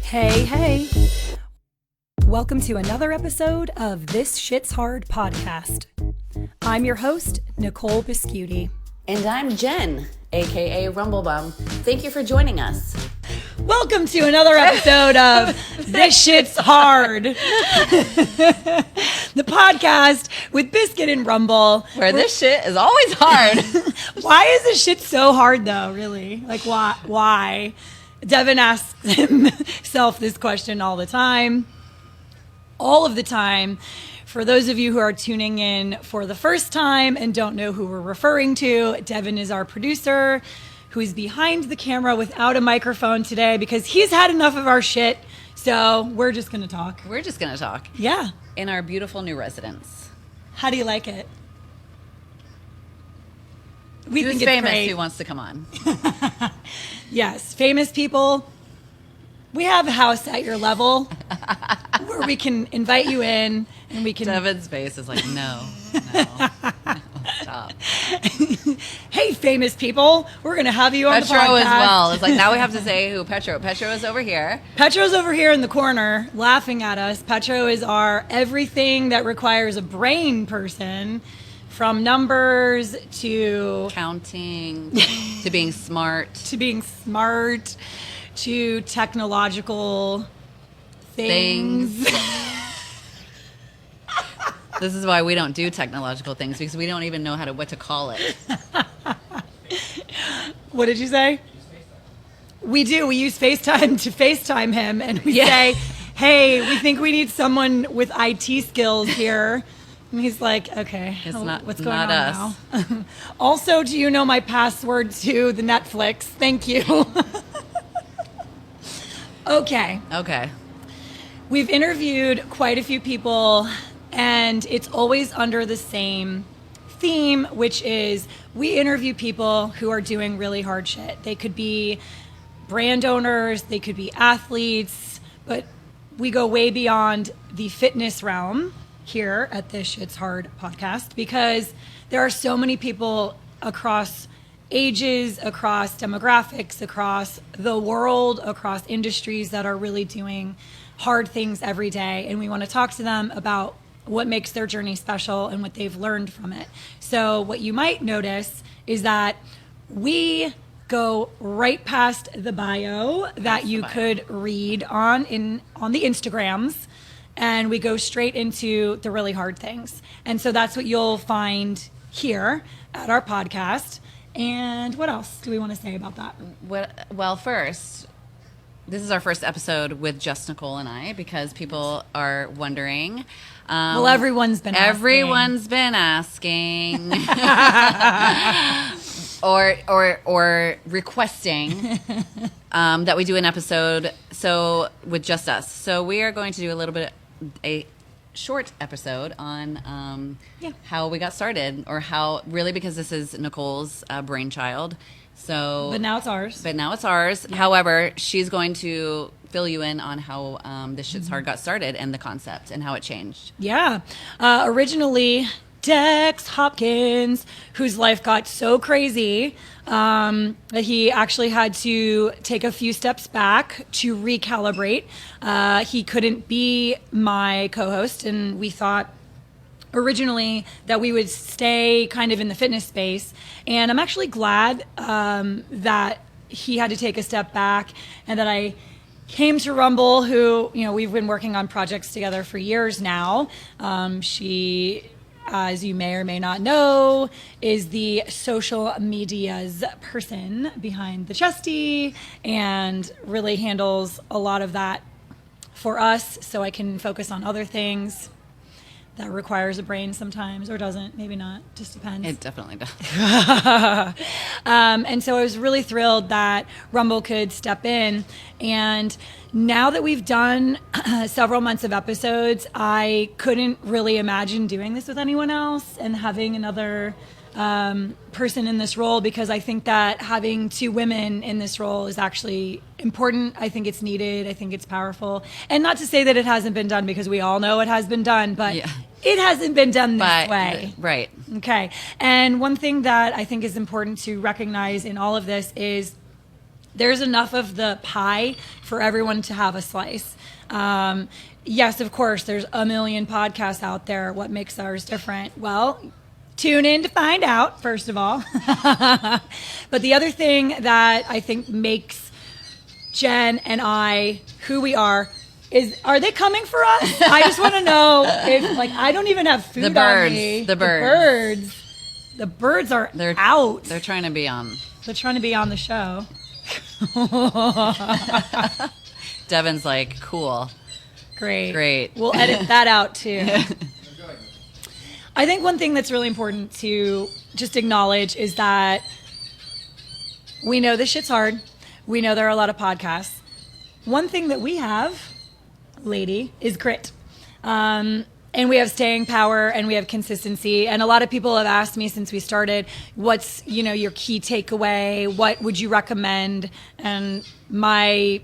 Hey. Welcome to another episode of This Shit's Hard podcast. I'm your host, Nicole Biscuity. And I'm Jen, AKA rumblebum. Thank you for joining us. Welcome to another episode of This Shit's Hard, the podcast with Biscuit and Rumble. Where this shit is always hard. Why is this shit so hard though, really? Like why? Devin asks himself this question all the time. All of the time. For those of you who are tuning in for the first time and don't know who we're referring to, Devin is our producer who is behind the camera without a microphone today because he's had enough of our shit. So we're just going to talk. We're just going to talk. Yeah. In our beautiful new residence. How do you like it? We think it's famous great. Who wants to come on? Yes, famous people. We have a house at your level where we can invite you in and we can... Devin's face is like, no, stop. Hey, famous people, we're going to have you on the podcast. Petro as well. It's like, now we have to say who Petro. Petro is over here. Petro's over here in the corner laughing at us. Petro is our everything that requires a brain person. From numbers to... counting, to being smart. To technological things. This is why we don't do technological things, because we don't even know what to call it. What did you say? We do. We use FaceTime to FaceTime him, and we say, hey, we think we need someone with IT skills here. And he's like, okay, what's going on us now? Also, do you know my password to the Netflix? Thank you. Okay. We've interviewed quite a few people, and it's always under the same theme, which is we interview people who are doing really hard shit. They could be brand owners, they could be athletes, but we go way beyond the fitness realm here at This Shit's Hard podcast because there are so many people across ages, across demographics, across the world, across industries that are really doing hard things every day. And we want to talk to them about what makes their journey special and what they've learned from it. So what you might notice is that we go right past the bio that you could read on the Instagrams. And we go straight into the really hard things. And so that's what you'll find here at our podcast. And what else do we want to say about that? Well, first, this is our first episode with just Nicole and I, because people are wondering. Well, everyone's been asking. or requesting that we do an episode with just us. So we are going to do a short episode on how we got started, or how, really, because this is Nicole's brainchild. So, but now it's ours. Yeah. However, she's going to fill you in on how This Shit's Hard got started and the concept and how it changed. Yeah. Originally, Dex Hopkins, whose life got so crazy that he actually had to take a few steps back to recalibrate. He couldn't be my co-host, and we thought originally that we would stay kind of in the fitness space. And I'm actually glad that he had to take a step back and that I came to Rumble, who, we've been working on projects together for years now. She, as you may or may not know, is the social media's person behind the Chesty and really handles a lot of that for us, so I can focus on other things. That requires a brain sometimes, or doesn't, maybe not, just depends. It definitely does. And so I was really thrilled that Rumble could step in. And now that we've done several months of episodes, I couldn't really imagine doing this with anyone else and having another person in this role, because I think that having two women in this role is actually important. I think it's needed. I think it's powerful. And not to say that it hasn't been done, because we all know it has been done, but it hasn't been done this way. Right. Okay. And one thing that I think is important to recognize in all of this is there's enough of the pie for everyone to have a slice. Yes, of course, there's a million podcasts out there. What makes ours different? Well, tune in to find out, first of all. But the other thing that I think makes Jen and I who we are they coming for us? I just want to know if, like, I don't even have food on me. The birds. The birds are out. They're trying to be on. They're trying to be on the show. Devin's like, cool. Great. We'll edit that out too. I think one thing that's really important to just acknowledge is that we know this shit's hard. We know there are a lot of podcasts. One thing that we have, lady, is grit. And we have staying power and we have consistency. And a lot of people have asked me since we started, what's, your key takeaway? What would you recommend? And my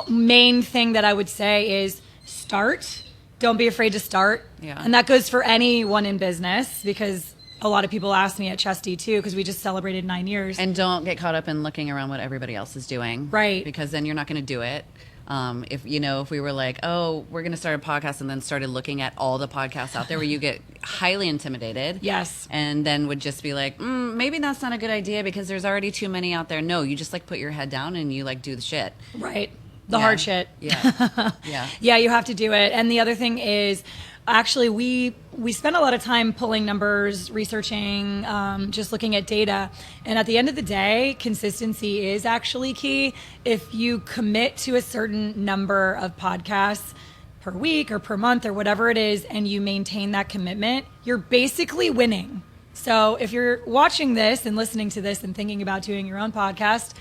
main thing that I would say is start. Don't be afraid to start. Yeah. And that goes for anyone in business, because a lot of people ask me at Chesty too, because we just celebrated 9 years. And don't get caught up in looking around what everybody else is doing. Right. Because then you're not going to do it. If we were like, oh, we're going to start a podcast, and then started looking at all the podcasts out there, where you get highly intimidated. Yes. And then would just be like, maybe that's not a good idea because there's already too many out there. No, you just like put your head down and you like do the shit. Right. The hard shit. Yeah. Yeah. Yeah, you have to do it. And the other thing is, actually, we spent a lot of time pulling numbers, researching, just looking at data. And at the end of the day, consistency is actually key. If you commit to a certain number of podcasts per week or per month or whatever it is, and you maintain that commitment, you're basically winning. So if you're watching this and listening to this and thinking about doing your own podcast,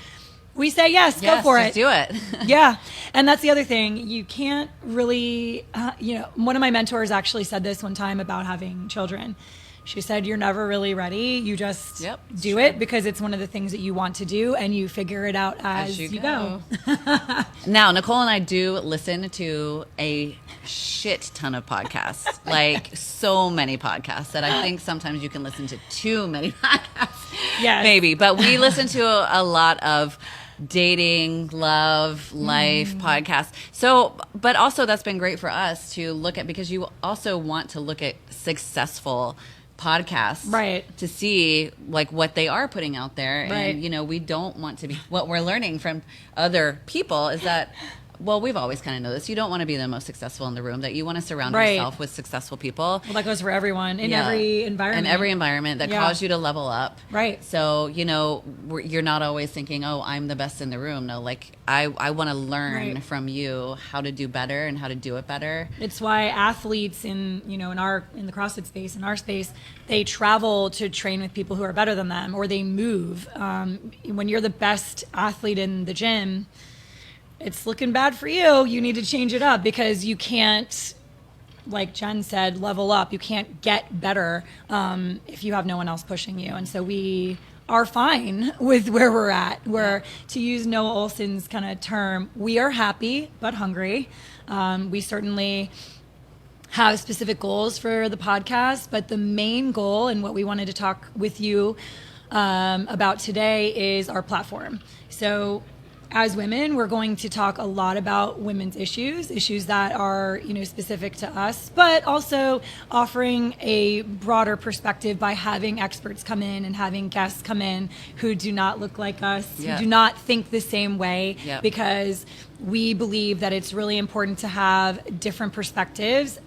we say yes, go for it. Do it. Yeah. And that's the other thing. You can't really, one of my mentors actually said this one time about having children. She said, you're never really ready. You just do it because it's one of the things that you want to do, and you figure it out as you go. Now, Nicole and I do listen to a shit ton of podcasts, like so many podcasts that I think sometimes you can listen to too many podcasts. Yes. Maybe. But we listen to a lot of dating, love, life podcasts. So, but also that's been great for us to look at, because you also want to look at successful podcasts, right, to see like what they are putting out there. Right. And we don't want to be, what we're learning from other people is that, well, we've always kind of known this. You don't want to be the most successful in the room, that you want to surround yourself with successful people. Well, that goes for everyone in every environment. In every environment that cause you to level up. Right. So, you're not always thinking, oh, I'm the best in the room. No, like I want to learn from you how to do better and how to do it better. It's why athletes in the CrossFit space, in our space, they travel to train with people who are better than them, or they move. When you're the best athlete in the gym, it's looking bad for you. You need to change it up, because you can't, like Jen said, level up. You can't get better if you have no one else pushing you. And so we are fine with where we're at. To use Noah Olson's kind of term, we are happy but hungry. We certainly have specific goals for the podcast, but the main goal and what we wanted to talk with you about today is our platform. So as women, we're going to talk a lot about women's issues that are, specific to us, but also offering a broader perspective by having experts come in and having guests come in who do not look like us, who do not think the same way, because we believe that it's really important to have different perspectives,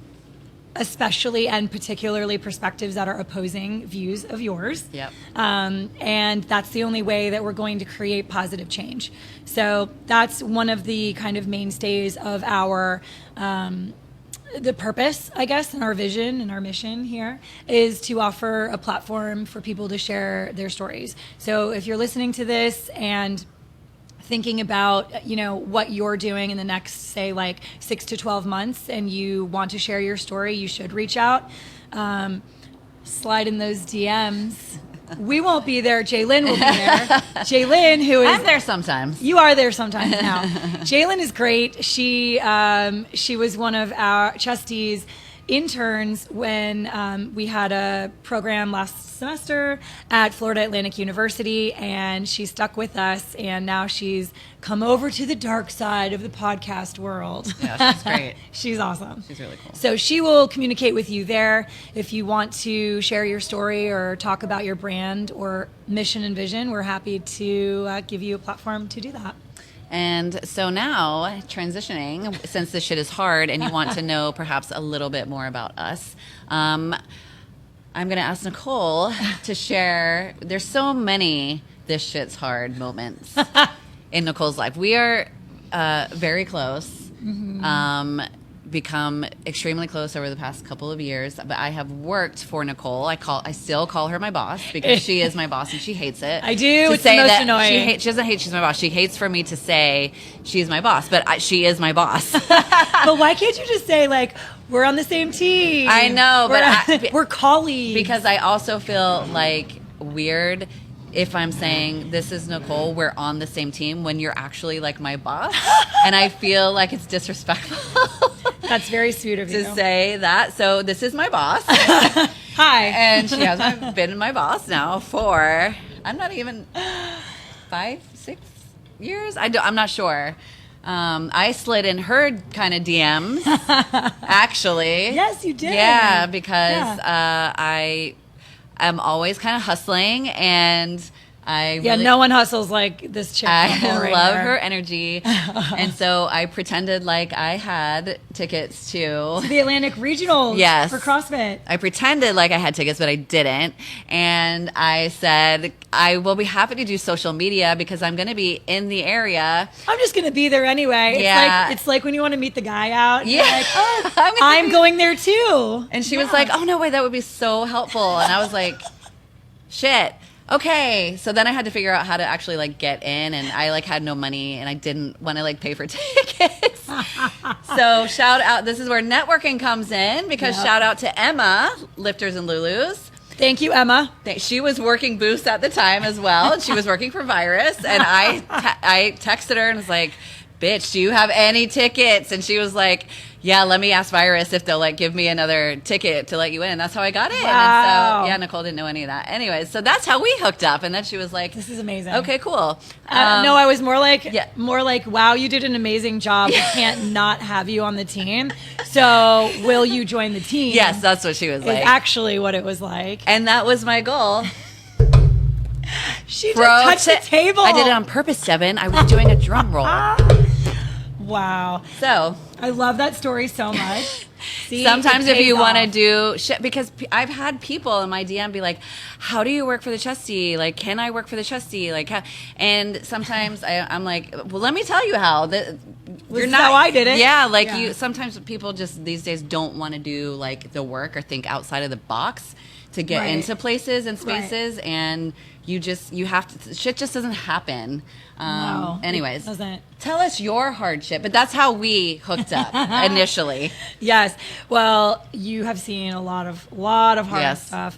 especially and particularly perspectives that are opposing views of yours. Yep. And that's the only way that we're going to create positive change. So that's one of the kind of mainstays of our, the purpose, I guess, and our vision and our mission here is to offer a platform for people to share their stories. So if you're listening to this and thinking about, what you're doing in the next, say, like 6 to 12 months, and you want to share your story, you should reach out, slide in those DMs. We won't be there. Jaylin will be there. Jaylin, who is... I'm there sometimes. You are there sometimes now. Jaylin is great. She was one of our Chesty's interns when we had a program last semester at Florida Atlantic University, and she stuck with us, and now she's come over to the dark side of the podcast world. Yeah, she's great. She's awesome. She's really cool. So she will communicate with you there. If you want to share your story or talk about your brand or mission and vision, we're happy to give you a platform to do that. And so now, transitioning, since this shit is hard and you want to know perhaps a little bit more about us, I'm going to ask Nicole to share. There's so many this shit's hard moments in Nicole's life. We are very close, become extremely close over the past couple of years. But I have worked for Nicole. I still call her my boss because she is my boss and she hates it. I do. It's the most annoying. She doesn't hate she's my boss. She hates for me to say she's my boss, but she is my boss. But why can't you just say, like, we're on the same team? I know, but we're colleagues. Because I also feel like weird if I'm saying this is Nicole, we're on the same team when you're actually like my boss. And I feel like it's disrespectful. That's very sweet of you. To say that. So this is my boss. Hi. And she has been my boss now for, I'm not even 5, 6 years. I'm not sure. I slid in her kind of DMs, actually. Yes, you did. Yeah, because I am always kind of hustling, and no one hustles like this chick. I love her energy. And so I pretended like I had tickets to the Atlantic Regionals. Yes. For CrossFit. I pretended like I had tickets, but I didn't. And I said, I will be happy to do social media because I'm going to be in the area. I'm just going to be there anyway. Yeah. It's like when you want to meet the guy out. And yeah. You're like, oh, I'm going there too. And she was like, oh, no way, that would be so helpful. And I was like, shit. Okay, so then I had to figure out how to actually like get in, and I like had no money, and I didn't want to like pay for tickets. So shout out, this is where networking comes in, because shout out to Emma, Lifters and Lulus. Thank you, Emma. She was working booths at the time as well, and she was working for Virus, and I texted her and was like, bitch, do you have any tickets? And she was like, yeah, let me ask Virus if they'll like give me another ticket to let you in. And that's how I got in. Wow. And so, yeah, Nicole didn't know any of that. Anyways, so that's how we hooked up. And then she was like, this is amazing. Okay, cool. No, I was more like, wow, you did an amazing job. We can't not have you on the team. So will you join the team? Yes, that's what she was like. Actually what it was like. And that was my goal. She just touched the table. I did it on purpose, Devin. I was doing a drum roll. Wow. So I love that story so much. See, sometimes if you want to do shit, because I've had people in my DM be like, how do you work for the Chesty? Like, can I work for the Chesty? Like, and sometimes I'm like, well, let me tell you how. You're not how I did it. Yeah, like you. Sometimes people just these days don't want to do like the work or think outside of the box to get into places and spaces, and you have to. Shit just doesn't happen. No, anyways, it doesn't. Tell us your hardship, but that's how we hooked up initially. Yes. Well, you have seen a lot of hard stuff.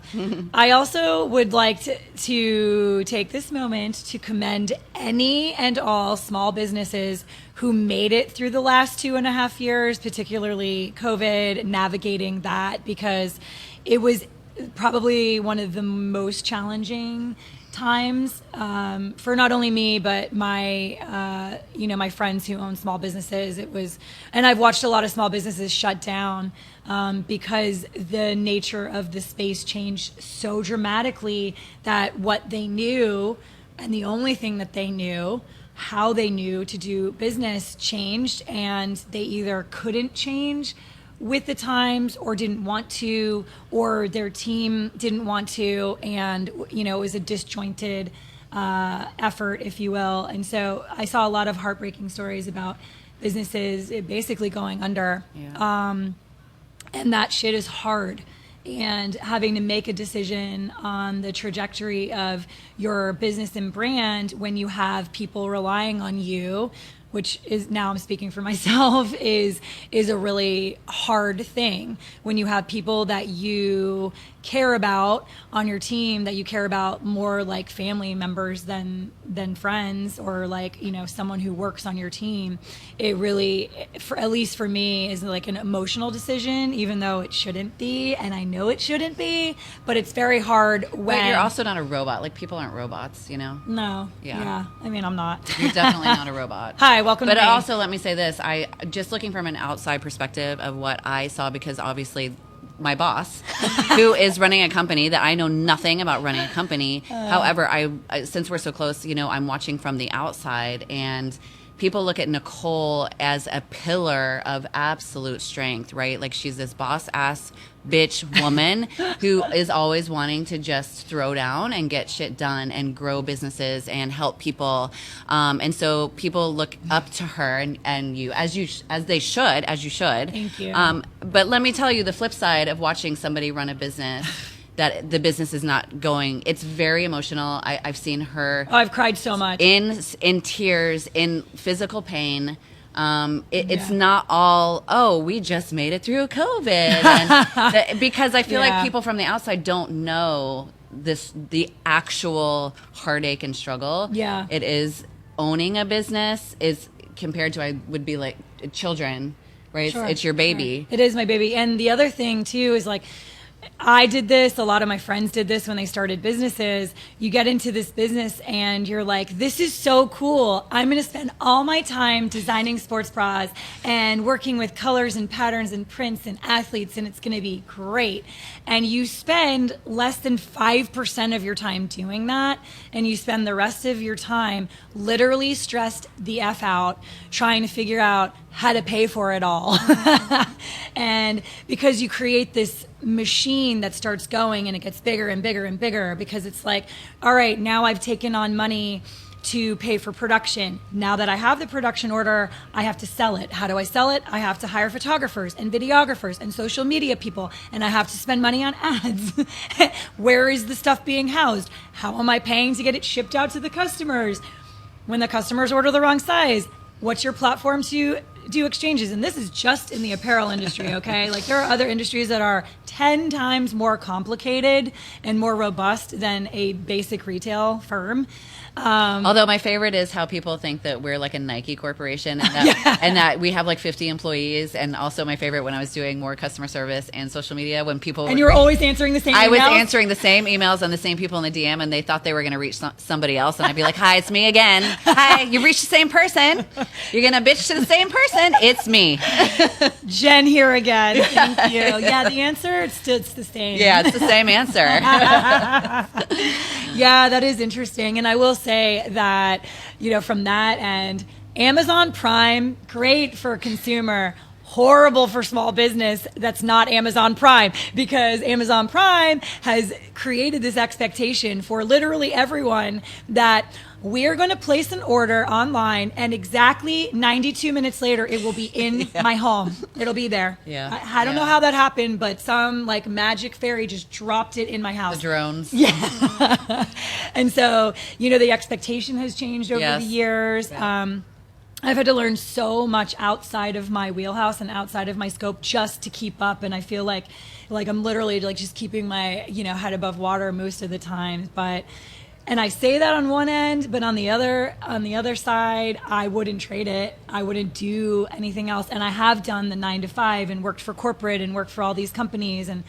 I also would like to take this moment to commend any and all small businesses who made it through the last 2.5 years, particularly COVID, navigating that, because it was probably one of the most challenging times for not only me but my my friends who own small businesses. It was, and I've watched a lot of small businesses shut down because the nature of the space changed so dramatically that what they knew, and the only thing that they knew, how they knew to do business, changed, and they either couldn't change with the times or didn't want to, or their team didn't want to, and it was a disjointed effort, if you will. And so I saw a lot of heartbreaking stories about businesses basically going under. And that shit is hard, and having to make a decision on the trajectory of your business and brand when you have people relying on you which is, now I'm speaking for myself, is a really hard thing when you have people that you care about on your team, that you care about more like family members than friends, or like, you know, someone who works on your team. It really, at least for me, is like an emotional decision, even though it shouldn't be, and I know it shouldn't be, but it's very hard when... But you're also not a robot. Like, people aren't robots, you know? No. Yeah. I mean, I'm not. You're definitely not a robot. Hi, welcome to me. But also, let me say this. I just looking from an outside perspective of what I saw, because obviously my boss, who is running a company that I know nothing about running a company. However, I since we're so close, you know, I'm watching from the outside, and people look at Nicole as a pillar of absolute strength, right? Like, she's this boss ass bitch woman who is always wanting to just throw down and get shit done and grow businesses and help people. And so people look up to her and you, as you should. Thank you. But let me tell you the flip side of watching somebody run a business. That the business is not going. It's very emotional. I've seen her. Oh, I've cried so much. In tears, in physical pain. It's not all, oh, we just made it through COVID. And because I feel like people from the outside don't know the actual heartache and struggle. Yeah. It is owning a business is compared to, I would be like children, right? Sure, it's your baby. Sure. It is my baby. And the other thing too is like, I did this, a lot of my friends did this when they started businesses. You get into this business and you're like, this is so cool. I'm going to spend all my time designing sports bras and working with colors and patterns and prints and athletes, and it's going to be great. And you spend less than 5% of your time doing that, and you spend the rest of your time literally stressed the F out trying to figure out how to pay for it all. And because you create this machine that starts going and it gets bigger and bigger and bigger, because it's like, all right, now I've taken on money to pay for production. Now that I have the production order, I have to sell it. How do I sell it? I have to hire photographers and videographers and social media people, and I have to spend money on ads. Where is the stuff being housed? How am I paying to get it shipped out to the customers? When the customers order the wrong size, what's your platform to do exchanges? And this is just in the apparel industry, okay? Like, there are other industries that are 10 times more complicated and more robust than a basic retail firm. Although my favorite is how people think that we're like a Nike corporation and that, and that we have like 50 employees. And also my favorite when I was doing more customer service and social media, when people and you were always answering the same emails? I was answering the same emails on the same people in the DM, and they thought they were going to reach somebody else. And I'd be like, hi, it's me again. Hi, you reached the same person. You're going to bitch to the same person. It's me. Jen here again. Thank you. Yeah, the answer, it's the same. Yeah, it's the same answer. Yeah, that is interesting. And I will say that, you know, from that end, Amazon Prime, great for consumer, horrible for small business that's not Amazon Prime, because Amazon Prime has created this expectation for literally everyone that we are going to place an order online and exactly 92 minutes later it will be in my home. It'll be there. Yeah. I don't know how that happened, but some like magic fairy just dropped it in my house. The drones. Yeah. And so, you know, the expectation has changed over the years. Yeah. I've had to learn so much outside of my wheelhouse and outside of my scope just to keep up. And I feel like I'm literally like just keeping my, you know, head above water most of the time. And I say that on one end, but on the other side, I wouldn't trade it. I wouldn't do anything else. And I have done the 9 to 5 and worked for corporate and worked for all these companies. And,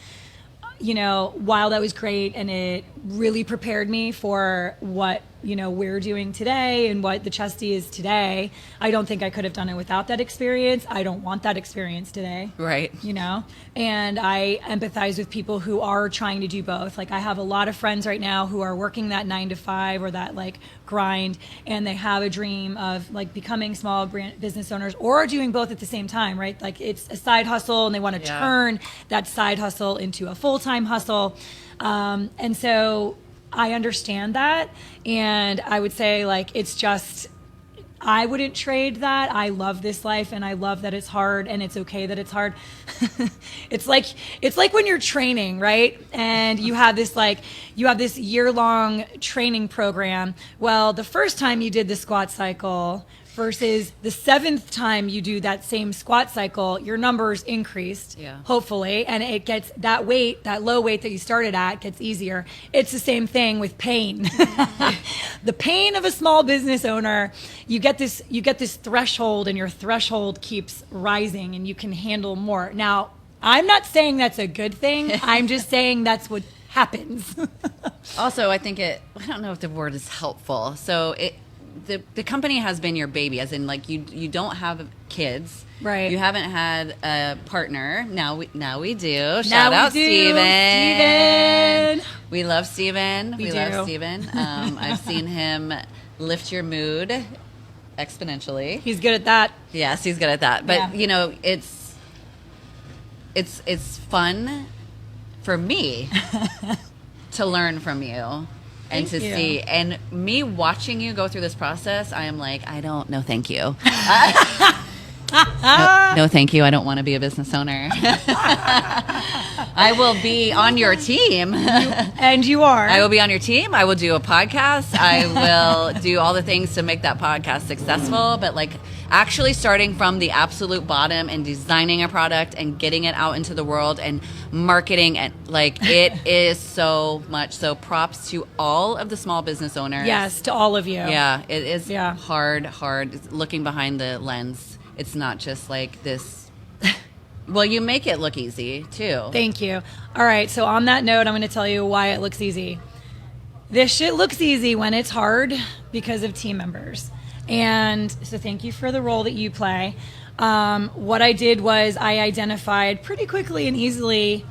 you know, while that was great and it really prepared me for what, you know, we're doing today and what the Chesty is today, I don't think I could have done it without that experience. I don't want that experience today. Right. You know, and I empathize with people who are trying to do both. Like, I have a lot of friends right now who are working that 9 to 5 or that like grind, and they have a dream of like becoming small brand business owners or doing both at the same time, right? Like, it's a side hustle and they want to turn that side hustle into a full-time hustle. And so I understand that. And I would say, like, it's just, I wouldn't trade that. I love this life and I love that it's hard, and it's okay that it's hard. It's like when you're training, right? And you have this year-long training program. Well, the first time you did the squat cycle versus the 7th time you do that same squat cycle, your numbers increased, hopefully, and it gets that weight, that low weight that you started at gets easier. It's the same thing with pain. The pain of a small business owner, you get this threshold, and your threshold keeps rising and you can handle more. Now, I'm not saying that's a good thing. I'm just saying that's what happens. Also, I think I don't know if the word is helpful. So the company has been your baby, as in like you don't have kids. Right. You haven't had a partner. Now we do. Shout out Steven. We love Steven. We love Steven. I've seen him lift your mood exponentially. He's good at that. Yes, he's good at that. But you know, it's fun for me to learn from you and to see, and me watching you go through this process, I am like, I don't know, thank you. No, thank you. I don't want to be a business owner. I will be on your team. And you are. I will be on your team. I will do a podcast. I will do all the things to make that podcast successful. But like actually starting from the absolute bottom and designing a product and getting it out into the world and marketing, and like it is so much. So props to all of the small business owners. Yes, to all of you. Yeah, it is hard. It's looking behind the lens. It's not just like this. Well, you make it look easy, too. Thank you. All right, so on that note, I'm going to tell you why it looks easy. This shit looks easy when it's hard because of team members. And so thank you for the role that you play. What I did was I identified pretty quickly and easily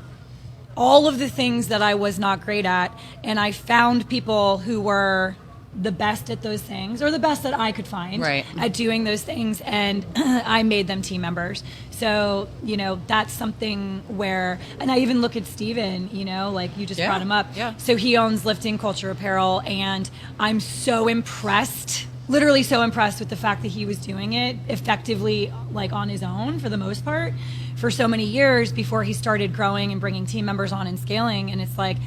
all of the things that I was not great at, and I found people who were the best at those things, or the best that I could find at doing those things, and I made them team members. So, you know, that's something where, and I even look at Steven, you know, like you just brought him up. Yeah. So he owns Lifting Culture Apparel, and I'm so impressed, literally so impressed with the fact that he was doing it effectively, like on his own for the most part, for so many years before he started growing and bringing team members on and scaling. And it's like,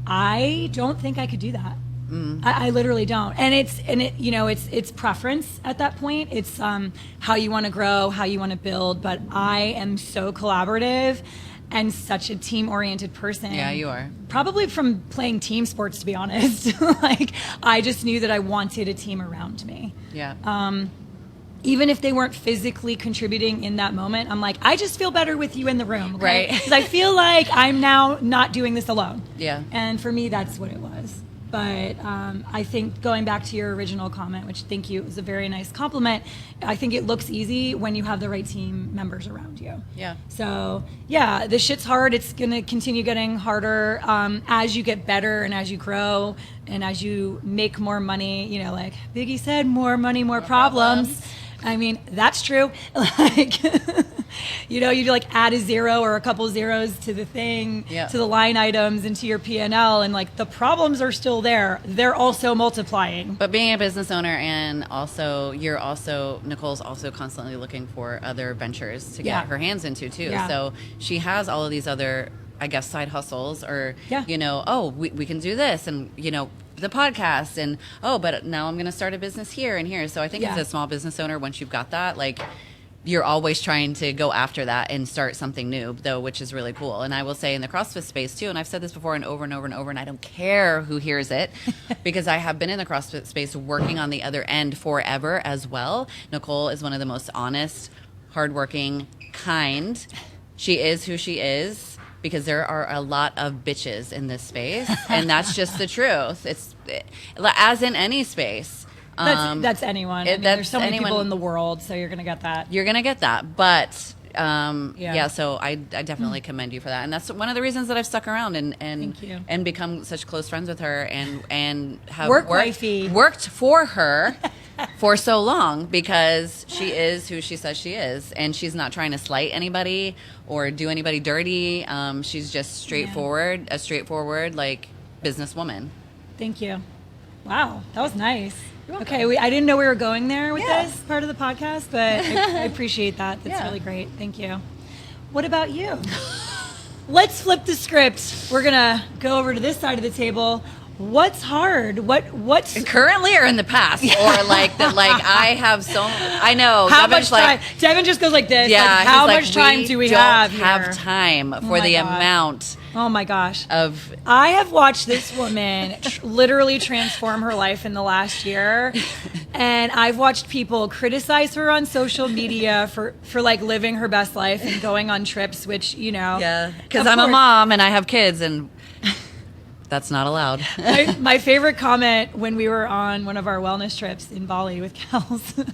I don't think I could do that. I literally don't. And it's preference at that point. It's how you want to grow, how you want to build. But I am so collaborative and such a team-oriented person. Yeah, you are. Probably from playing team sports, to be honest. Like, I just knew that I wanted a team around me. Yeah. Even if they weren't physically contributing in that moment, I'm like, I just feel better with you in the room. Okay? Right. Because I feel like I'm now not doing this alone. Yeah. And for me, that's what it was. But I think going back to your original comment, which thank you, it was a very nice compliment. I think it looks easy when you have the right team members around you. Yeah. So yeah, this shit's hard. It's going to continue getting harder as you get better and as you grow and as you make more money. You know, like Biggie said, more money, more problems. I mean, that's true. Like, you know, you like add a zero or a couple zeros to the thing, to the line items and to your P&L, and like the problems are still there. They're also multiplying. But being a business owner, and also Nicole's also constantly looking for other ventures to get her hands into too. Yeah. So she has all of these other, I guess, side hustles, or, you know, we can do this, and, you know, the podcast, and but now I'm going to start a business here and here. So I think as a small business owner, once you've got that, like, you're always trying to go after that and start something new, though, which is really cool. And I will say in the CrossFit space too, and I've said this before and over and over and over, and I don't care who hears it, because I have been in the CrossFit space working on the other end forever as well. Nicole is one of the most honest, hardworking, kind. She is who she is, because there are a lot of bitches in this space, and that's just the truth. It's as in any space. That's anyone. There's so many people in the world, so you're gonna get that. You're gonna get that, but so I definitely commend you for that, and that's one of the reasons that I've stuck around and become such close friends with her, and have worked for her for so long, because she is who she says she is, and she's not trying to slight anybody or do anybody dirty. She's just straightforward, a straightforward like businesswoman. Thank you. Wow, that was nice. Okay, I didn't know we were going there with this part of the podcast, but I appreciate that. That's really great. Thank you. What about you? Let's flip the script. We're going to go over to this side of the table. What's hard? What's currently or in the past, or like that? Like I have so I know. how Devin's much time? like, Devin just goes like this. yeah, like, how he's much like, time do we don't have have here? time for my the God. amount Oh my gosh. of. I have watched this woman literally transform her life in the last year. And I've watched people criticize her on social media for like living her best life and going on trips, which, you know. Yeah, because of I'm a course. mom and I have kids, and that's not allowed. My favorite comment when we were on one of our wellness trips in Bali with Kels,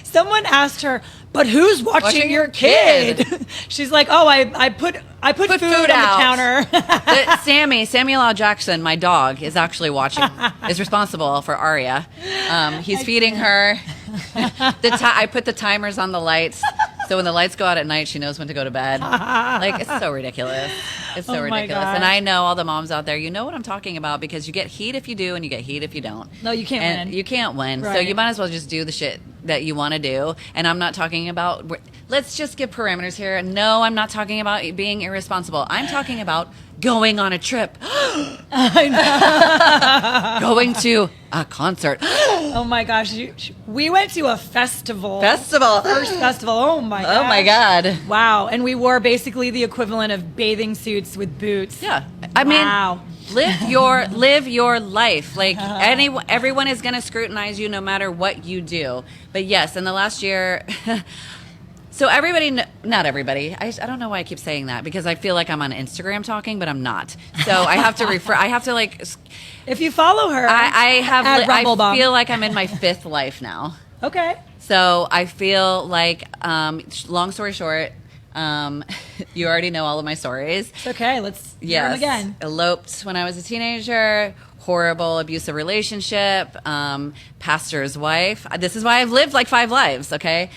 someone asked her, "But who's watching your kid?" She's like, "Oh, I put food on the counter." Samuel L. Jackson, my dog, is actually watching. Is responsible for Aria. He's feeding her. I put the timers on the lights, so when the lights go out at night, she knows when to go to bed. Like, it's so ridiculous. It's so ridiculous. God. And I know all the moms out there, you know what I'm talking about, because you get heat if you do and you get heat if you don't. No, you can't win. You can't win. So Right. you might as well just do the shit that you want to do. And I'm not talking about, let's just give parameters here. No, I'm not talking about being irresponsible. I'm talking about going on a trip. Going to a concert. Oh my gosh, we went to a festival. First festival. Oh my god. Oh my God. Wow, and we wore basically the equivalent of bathing suits with boots. Yeah. I mean, wow. live your life. Like everyone is going to scrutinize you no matter what you do. But yes, in the last year, so not everybody. I don't know why I keep saying that, because I feel like I'm on Instagram talking, but I'm not. So I have to like, If you follow her, I feel like I'm in my 5th life now. Okay. So I feel like, long story short, you already know all of my stories. It's okay. Let's hear them again. Eloped when I was a teenager. Horrible abusive relationship. Pastor's wife. This is why I've lived like 5 lives. Okay.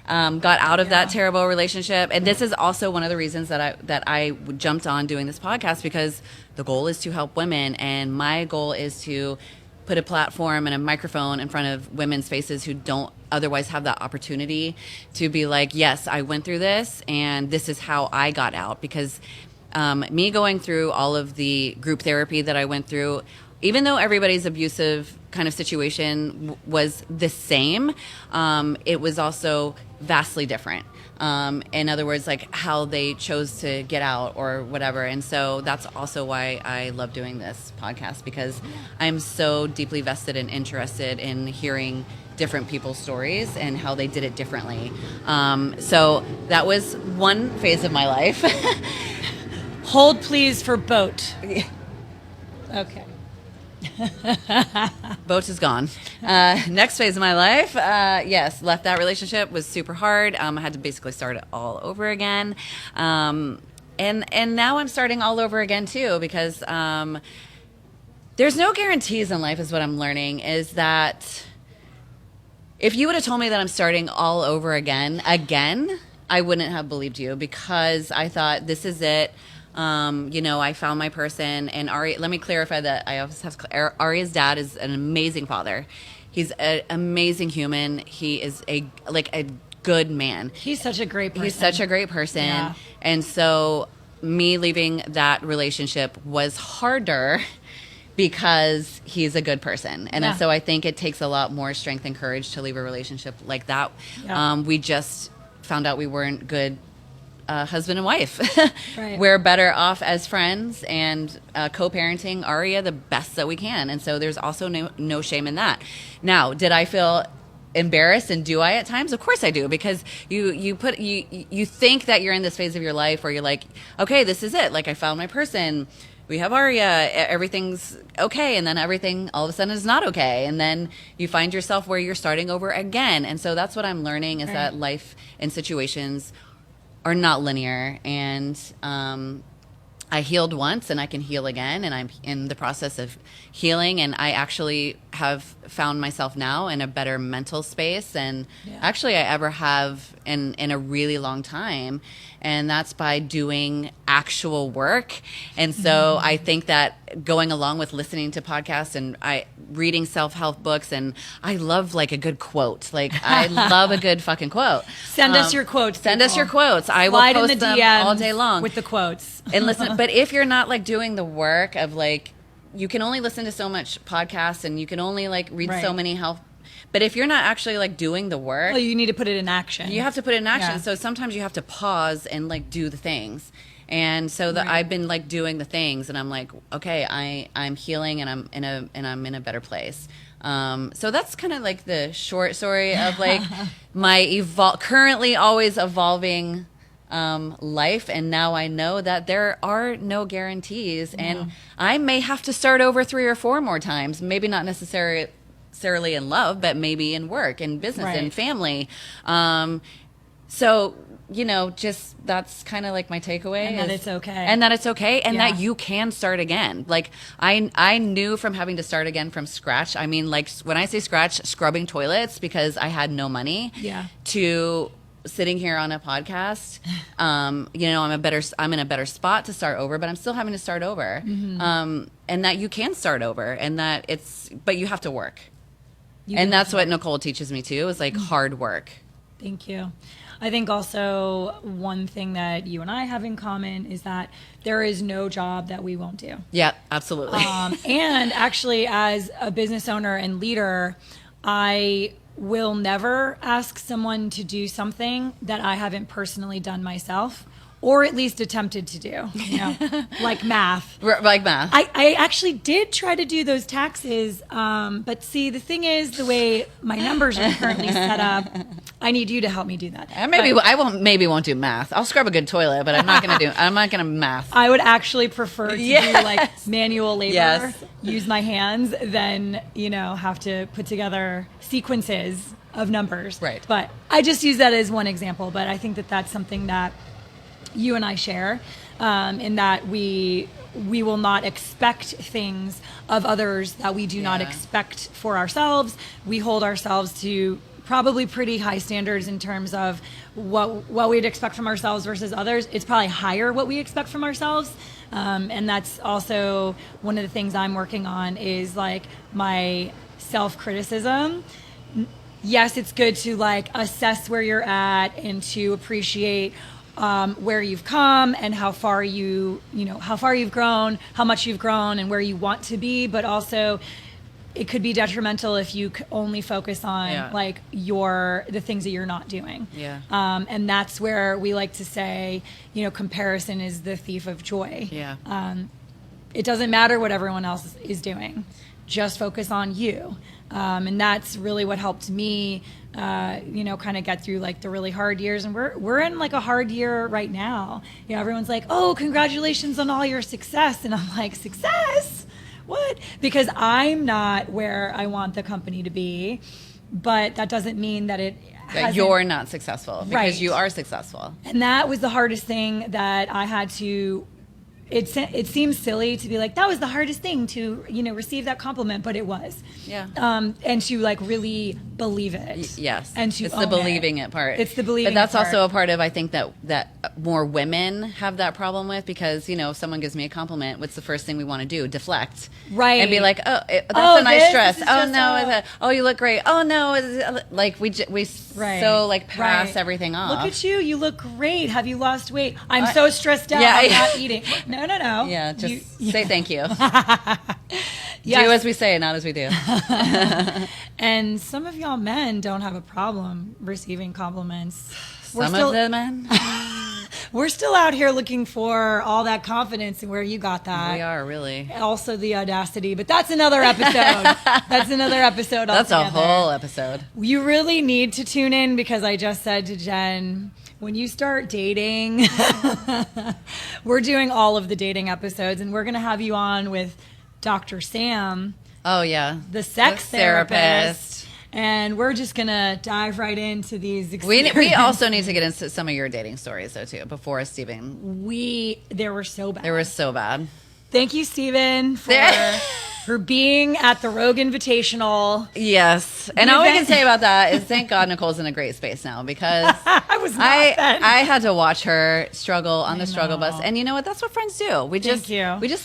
Got out of that terrible relationship, and this is also one of the reasons that I jumped on doing this podcast, because the goal is to help women, and my goal is to put a platform and a microphone in front of women's faces who don't otherwise have that opportunity to be like, yes, I went through this, and this is how I got out. Because me going through all of the group therapy that I went through, even though everybody's abusive kind of situation was the same, it was also vastly different. In other words, like how they chose to get out or whatever. And so that's also why I love doing this podcast, because I'm so deeply vested and interested in hearing different people's stories and how they did it differently. So that was one phase of my life. Hold please for boat. Okay. Boat is gone. Next phase of my life, yes, left that relationship, was super hard. I had to basically start it all over again. And now I'm starting all over again too, because there's no guarantees in life, is what I'm learning, is that if you would have told me that I'm starting all over again, I wouldn't have believed you, because I thought, this is it. I found my person. And Ari, let me clarify that I always have Ari's dad is an amazing father. He's an amazing human. He is a good man. He's such a great person. He's such a great person. Yeah. And so me leaving that relationship was harder because he's a good person. And so I think it takes a lot more strength and courage to leave a relationship like that. Yeah. We just found out we weren't good husband and wife. Right. We're better off as friends and co-parenting Aria the best that we can. And so there's also no shame in that. Now, did I feel embarrassed, and do I at times? Of course I do, because you think that you're in this phase of your life where you're like, okay, this is it. Like, I found my person. We have Aria, everything's okay, and then everything all of a sudden is not okay, and then you find yourself where you're starting over again. And so that's what I'm learning, is that life and situations are not linear, and I healed once and I can heal again, and I'm in the process of healing, and I actually have found myself now in a better mental space than actually I ever have in a really long time. And that's by doing actual work. And so I think that going along with listening to podcasts and reading self-help books, and I love like a good quote. Like, I love a good fucking quote. Send us your quotes. Send us your quotes. I will Slide post them all day long with the quotes. And listen, but if you're not like doing the work of like you can only listen to so much podcasts and you can only like read Right. so many health. But if you're not actually like doing the work, Well, you need to put it in action. you have to put it in action. Yeah. So sometimes you have to pause and like do the things. And so that Right. I've been like doing the things, and I'm like, okay, I'm healing, and I'm in a better place. So that's kind of like the short story of like my currently always evolving life, and now I know that there are no guarantees, and I may have to start over 3 or 4 more times. Maybe not necessarily in love, but maybe in work and business Right. and family. So, you know, just that's kind of like my takeaway. And that it's okay. And that it's okay. And Yeah. that you can start again. Like I knew from having to start again from scratch. I mean, like when I say scratch, scrubbing toilets because I had no money, Yeah. to sitting here on a podcast. You know, I'm in a better spot to start over, but I'm still having to start over. Mm-hmm. And that you can start over, and that but you have to work. You And do that's have what Nicole teaches me too, is like hard work. Thank you. I think also one thing that you and I have in common is that there is no job that we won't do. Yeah, absolutely. And actually, as a business owner and leader, I will never ask someone to do something that I haven't personally done myself, or at least attempted to do, you know, like math. Like math. I actually did try to do those taxes, but see, the thing is, the way my numbers are currently set up, I need you to help me do that. I won't do math. I'll scrub a good toilet, but I'm not gonna math. I would actually prefer to do Yes. like manual labor, Yes. use my hands, than, you know, have to put together sequences of numbers. Right. But I just use that as one example, but I think that that's something that you and I share, in that we will not expect things of others that we do not Yeah. expect for ourselves. We hold ourselves to probably pretty high standards in terms of what we'd expect from ourselves versus others. It's probably higher what we expect from ourselves. And that's also one of the things I'm working on, is like my self-criticism. Yes, it's good to like assess where you're at and to appreciate where you've come and how far you've grown, how much you've grown, and where you want to be. But also, it could be detrimental if you only focus on Yeah. like the things that you're not doing. Yeah. And that's where we like to say, you know, comparison is the thief of joy. Yeah. It doesn't matter what everyone else is doing. Just focus on you. And that's really what helped me, you know, kind of get through like the really hard years. And we're in like a hard year right now. You know, everyone's like, oh, congratulations on all your success. And I'm like, success? What? Because I'm not where I want the company to be. But that doesn't mean that it That hasn't. you're not successful, because Right. you are successful. And that was the hardest thing that I had to. It seems silly to be like, that was the hardest thing to, you know, receive that compliment, but it was. Yeah. And to like really believe it. Yes. And to it's own the believing it part. It's the believing But that's it part. also a part of, I think, that more women have that problem with, because, you know, if someone gives me a compliment, what's the first thing we want to do? Deflect. Right. And be like, oh, that's Oh, a nice this dress. is Oh, just no. Oh, you look great. Oh, no. Like, we Right. so, like, pass Right. everything off. Look at you. You look great. Have you lost weight? I'm so stressed out. Yeah, I'm yeah. not eating. No. Yeah, just say thank you. Yes. Do as we say, not as we do. And some of y'all men don't have a problem receiving compliments. Some of the men. We're still out here looking for all that confidence and where you got that. We are, really. Also the audacity, but that's another episode. That's another episode. That's a altogether. whole episode. You really need to tune in, because I just said to Jen, when you start dating, we're doing all of the dating episodes, and we're going to have you on with Dr. Sam, Oh, yeah. the sex therapist. And we're just going to dive right into these experiences. We also need to get into some of your dating stories, though, too, before Steven. They were so bad. They were so bad. Thank you, Steven, for being at the Rogue Invitational. Yes. And all we can say about that is thank God Nicole's in a great space now, because I was not then. I had to watch her struggle on the struggle know. bus. And you know what? That's what friends do. We just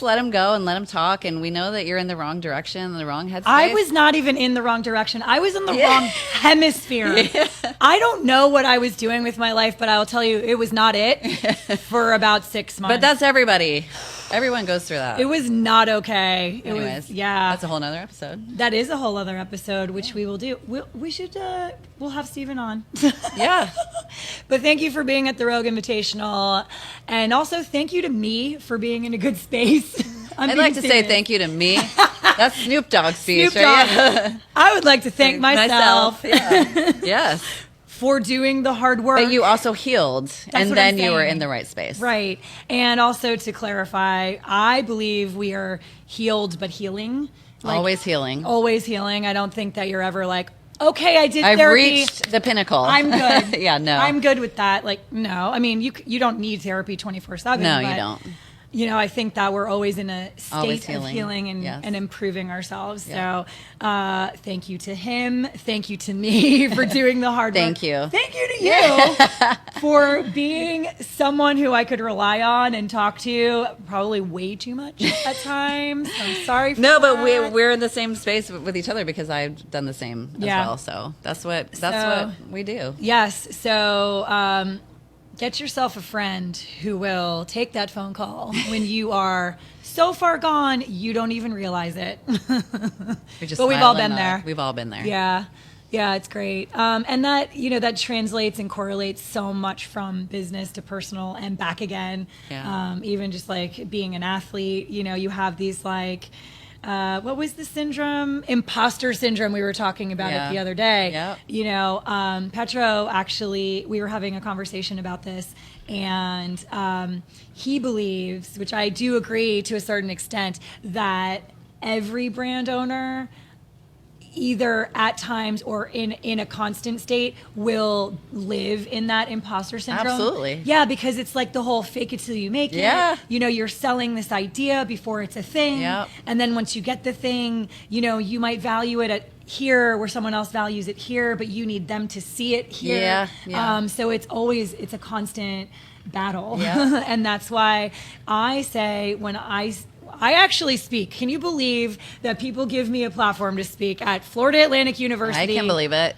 let them go and let them talk. And we know that you're in the wrong direction, the wrong headspace. I was not even in the wrong direction. I was in the wrong hemisphere. I don't know what I was doing with my life, but I will tell you, it was not it for about 6 months. But that's everybody. Everyone goes through that. It was not okay. Anyways, yeah. that's a whole nother episode. That is a whole other episode, which we will do. We should, we'll have Steven on. Yeah. But thank you for being at the Rogue Invitational. And also thank you to me for being in a good space. I'd like to say thank you to me. That's Snoop Dogg speech. Snoop Dogg. Yeah. I would like to thank myself. Yeah. Yes. For doing the hard work. But you also healed, and what then I'm you were saying. in the right space. Right. And also to clarify, I believe we are healed but healing. Always healing. Always healing. I don't think that you're ever like, okay, I did I've therapy. reached the pinnacle. I'm good. Yeah, no. I'm good with that. Like, no. I mean, you don't need therapy 24/7. No, but, you don't. You know, I think that we're always in a Always state of healing and, yes. and improving ourselves. Yeah. So thank you to him. Thank you to me for doing the hard work. Thank you. Thank you to you for being someone who I could rely on and talk to probably way too much at times. I'm sorry for No, but that. we're in the same space with each other because I've done the same as Yeah. well. So that's what we do. Yes. So get yourself a friend who will take that phone call when you are so far gone you don't even realize it. We just But we've smile all and been nod. there. We've all been there. Yeah. Yeah, it's great. And that, you know, that translates and correlates so much from business to personal and back again. Yeah. Even just like being an athlete, you know, you have these like, what was the syndrome? Imposter syndrome. We were talking about Yeah. it the other day. Yep. You know, Petro actually, we were having a conversation about this, and he believes, which I do agree to a certain extent, that every brand owner, either at times or in a constant state, will live in that imposter syndrome. Absolutely. Yeah, because it's like the whole fake it till you make Yeah. it. You know, you're selling this idea before it's a thing. Yep. And then once you get the thing, you know, you might value it at here where someone else values it here, but you need them to see it here. Yeah, yeah. So it's a constant battle. Yeah. And that's why I say when I actually speak. Can you believe that people give me a platform to speak at Florida Atlantic University? I can believe it.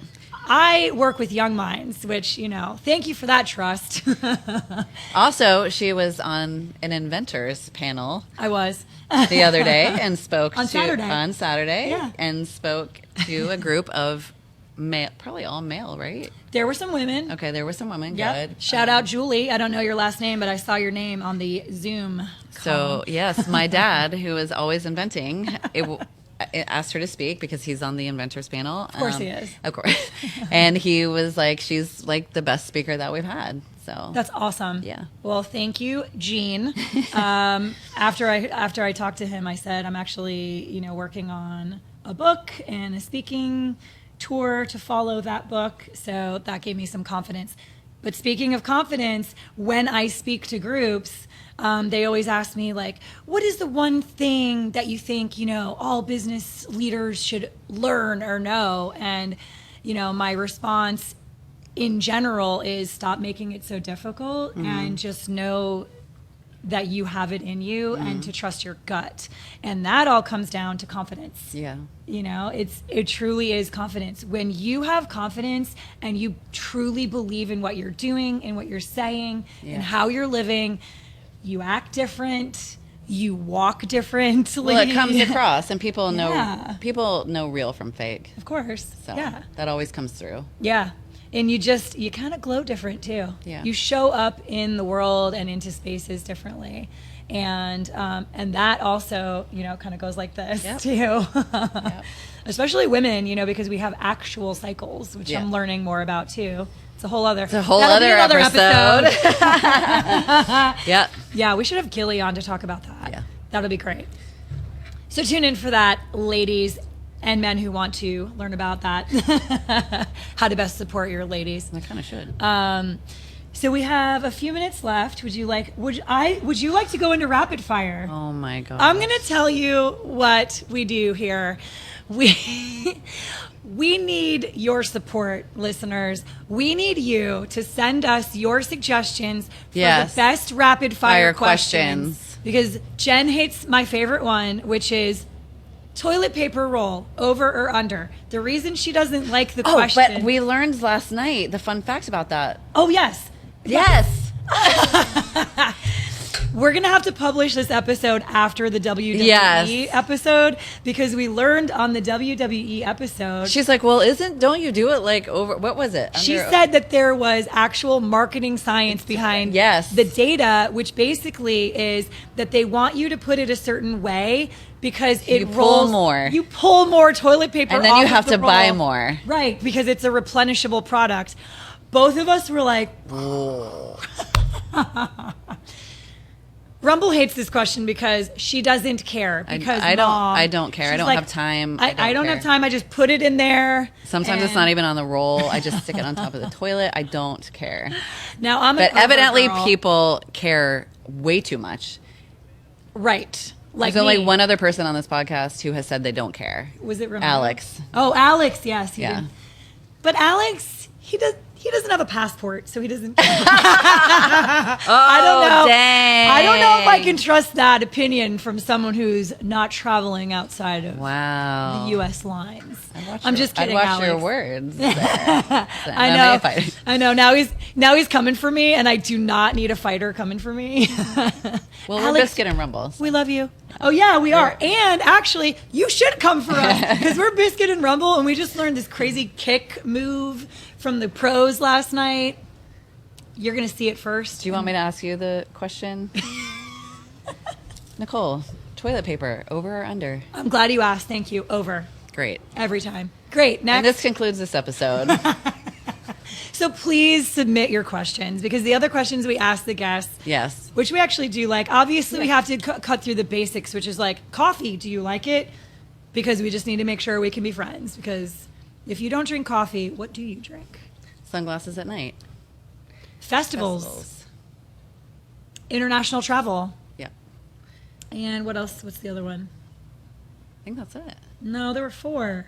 I work with young minds, which, you know, thank you for that trust. Also, she was on an inventors panel I was. the other day and spoke On Saturday. Yeah. and spoke to a group of male, probably all male, right? There were some women. Okay, there were some women. Yep. Good. Shout out Julie. I don't know your last name, but I saw your name on the Zoom. So yes, my dad, who is always inventing, it asked her to speak because he's on the inventors panel. Of course he is. Of course. And he was like, she's like the best speaker that we've had. So That's awesome. Yeah. Well, thank you, Gene. After I talked to him, I said I'm actually, you know, working on a book and a speaking tour to follow that book. So that gave me some confidence. But speaking of confidence, when I speak to groups, they always ask me, like, what is the one thing that you think, you know, all business leaders should learn or know? And, you know, my response in general is stop making it so difficult and just know that you have it in you and to trust your gut. And that all comes down to confidence. yeah. You know, it truly is confidence. When you have confidence and you truly believe in what you're doing and what you're saying and how you're living, you act different, you walk differently. Well, it comes across, and people know Yeah. real from fake. Of course. So Yeah. that always comes through. Yeah. And you kind of glow different too. Yeah. You show up in the world and into spaces differently. And that also, you know, kind of goes like this Yep. too. Yep. Especially women, you know, because we have actual cycles, which Yeah. I'm learning more about too. It's a whole other That'll be another episode. Yep. Yeah, we should have Gilly on to talk about that. Yeah. That'll be great. So tune in for that, ladies and men who want to learn about that. How to best support your ladies. I kind of should. So we have a few minutes left. Would you like to go into rapid fire? Oh my god. I'm going to tell you what we do here. We need your support, listeners. We need you to send us your suggestions for Yes. the best rapid fire Fire questions. Because Jen hates my favorite one, which is toilet paper roll, over or under. The reason she doesn't like the question. But we learned last night the fun facts about that. Oh, yes. Yes. We're going to have to publish this episode after the WWE Yes. episode because we learned on the WWE episode. She's like, well, don't you do it like over, what was it? She said that there was actual marketing science behind Yes. the data, which basically is that they want you to put it a certain way because it You pull rolls more. You pull more toilet paper, And then off you of have the to buy roll. more. Right, because it's a replenishable product. Both of us were like, Rumble hates this question because she doesn't care. Because I Mom, don't care. I she's don't like, have time. I don't care. have time. I just put it in there. Sometimes it's and- not even on the roll. I just stick it on top of the toilet. I don't care. Now I'm But a cover evidently girl. people care way too much. Right. Like There's only me. one other person on this podcast who has said they don't care. Was it Ramona? Alex. Oh, Alex. Yes. He Yeah. did. But Alex, he doesn't have a passport, so he doesn't. Oh, I don't know. Dang. I don't know if I can trust that opinion from someone who's not traveling outside of Wow. the U.S. lines. I'd I'm just kidding, I'd watch Alex. your words. I know. I know. Now he's coming for me, and I do not need a fighter coming for me. Well, we're Alex, Biscuit and Rumbles. we love you. Oh yeah, we are. And actually, you should come for us because we're Biscuit and Rumble, and we just learned this crazy kick move from the pros last night. You're gonna see it first. Do you want me to ask you the question? Nicole, toilet paper, over or under? I'm glad you asked. Thank you. Over Great. every time. Great. Next. And this concludes this episode. So please submit your questions because the other questions we ask the guests, Yes. which we actually do like. Obviously, we have to cut through the basics, which is like coffee. Do you like it? Because we just need to make sure we can be friends. Because if you don't drink coffee, what do you drink? Sunglasses at night. Festivals. International travel. Yeah. And what else? What's the other one? I think that's it. No, there were 4.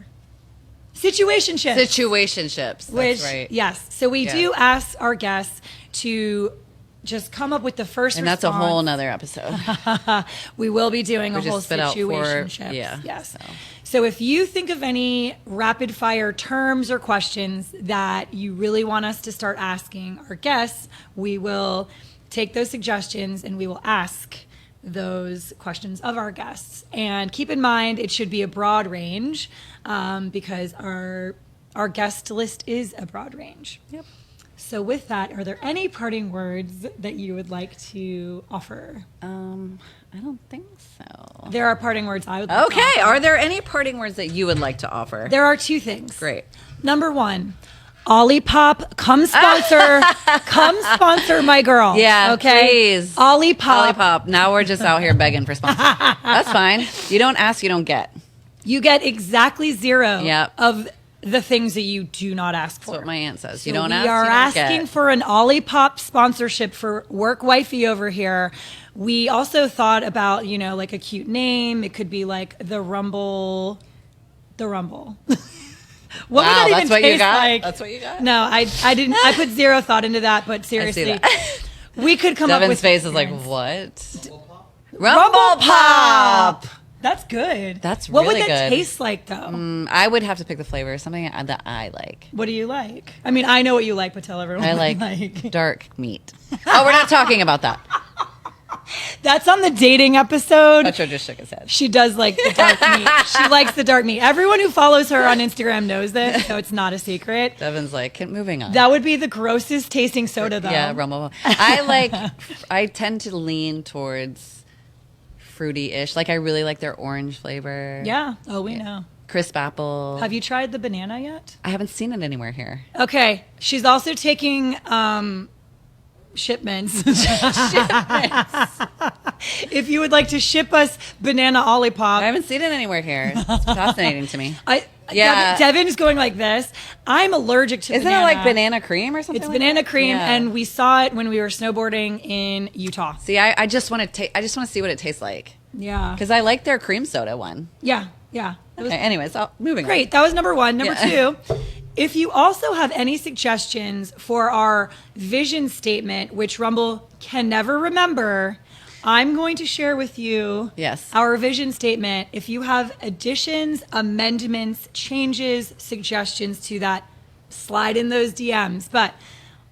Situationships. Situationships. That's Which, right. yes. So we Yeah. do ask our guests to just come up with the first And that's a whole response. nother episode. We will be doing We a just whole spit out 4 situationship. yeah, Yes. so. So if you think of any rapid fire terms or questions that you really want us to start asking our guests, we will take those suggestions and we will ask those questions of our guests. And keep in mind, it should be a broad range because our guest list is a broad range. Yep. So with that, are there any parting words that you would like to offer? I don't think so. There are parting words I would like to Okay. offer. Are there any parting words that you would like to offer? There are 2 things. Great. Number 1, Olipop, come sponsor my girl. Yeah, okay. please. Olipop. Lollipop. Now we're just out here begging for sponsors. That's fine. You don't ask, you don't get. You get exactly 0 Yep. of the things that you do not ask for. That's what my aunt says. You So don't we ask, are you don't asking get. for an Olipop sponsorship for Work Wifey over here. We also thought about, like a cute name. It could be like the Rumble. What would Wow, that even that's what you taste got? like? That's what you got? No, I didn't. I put 0 thought into that, but seriously, that. we could come up Devin's with face is like, names. what? Rumble Pop. That's good. That's what really would that good. taste like though? I would have to pick the flavor, something that I like. What do you like? I mean, I know what you like, but tell everyone. I what like you like. dark meat. Oh, we're not talking about that. That's on the dating episode. Petro just shook his head. She does like the dark meat. She likes the dark meat. Everyone who follows her on Instagram knows this, so it's not a secret. Devin's like, moving on. That would be the grossest tasting soda, though. Yeah, rumble. I tend to lean towards fruity-ish. Like I really like their orange flavor. Yeah. Oh, we know. Crisp apple. Have you tried the banana yet? I haven't seen it anywhere here. Okay. She's also taking shipments. If you would like to ship us banana Olipop. I haven't seen it anywhere here. It's fascinating to me. Yeah. Devin's going like this. I'm allergic to Isn't banana. it like banana cream or something? It's like banana that? cream, Yeah. and we saw it when we were snowboarding in Utah. See, I just want to I just want to see what it tastes like Yeah. because I like their cream soda one. Yeah. It was Okay, anyways, moving on. great. That was number 1. Number Yeah. 2, if you also have any suggestions for our vision statement, which Rumble can never remember, I'm going to share with you Yes. our vision statement. If you have additions, amendments, changes, suggestions to that, slide in those DMs. But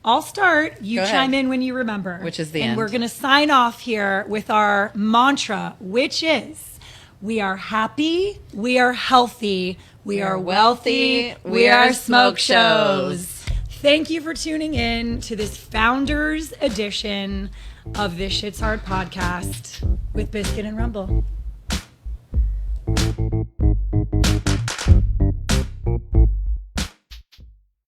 I'll start. You Go chime ahead. in when you remember. Which is the and end. we're going to sign off here with our mantra, which is, we are happy, we are healthy, we are wealthy, we are smoke shows. Thank you for tuning in to this Founders edition of This Shit's Hard podcast with Biscuit and Rumble.